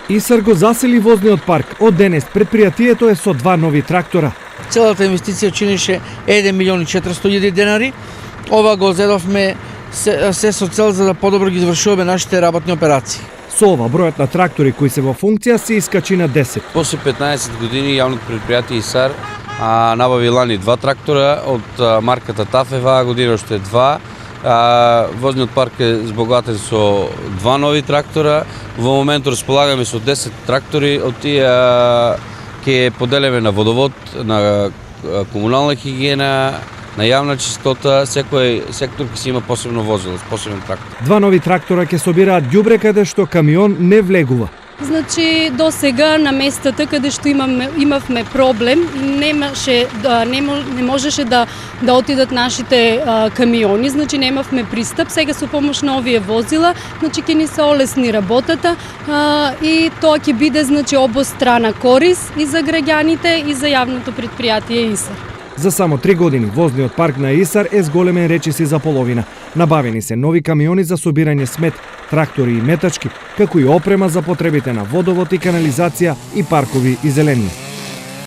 Исар го засили возниот парк. Од денес предпријатието е со 2 нови трактора. Целата инвестиција чинише 1.400.000 денари. Ова го зедовме се со цел за да подобро ги извршуваме нашите работни операции. Со ова бројот на трактори кои се во функција се искачи на 10. После 15 години јавното предпријатие ИСАР набави лани 2 трактора од марката ТАФ, оваа година уште 2. Возниот парк е збогатен со 2 нови трактора. Во моментот располагаме со 10 трактори, од тие ќе поделиме на водовод, на комунална хигиена, на јавна чистота, секој сектор ќе си има посебно возило, посебен трактор. 2 нови трактора ќе собираат ѓубре каде што камион не влегува. Значи, до сега на местата каде што имавме проблем, не можеше да отидат нашите камиони, значи немавме пристап. Сега со помош на овие возила, значи ќе ни се олесни работата и тоа ќе биде значи обострана корис и за граѓаните и за јавното предпријатие ИСАР. За само 3 години возниот парк на ИСАР е зголемен речиси за половина. Набавени се нови камиони за собирање смет, трактори и метачки, како и опрема за потребите на водовод и канализација и паркови и зелени.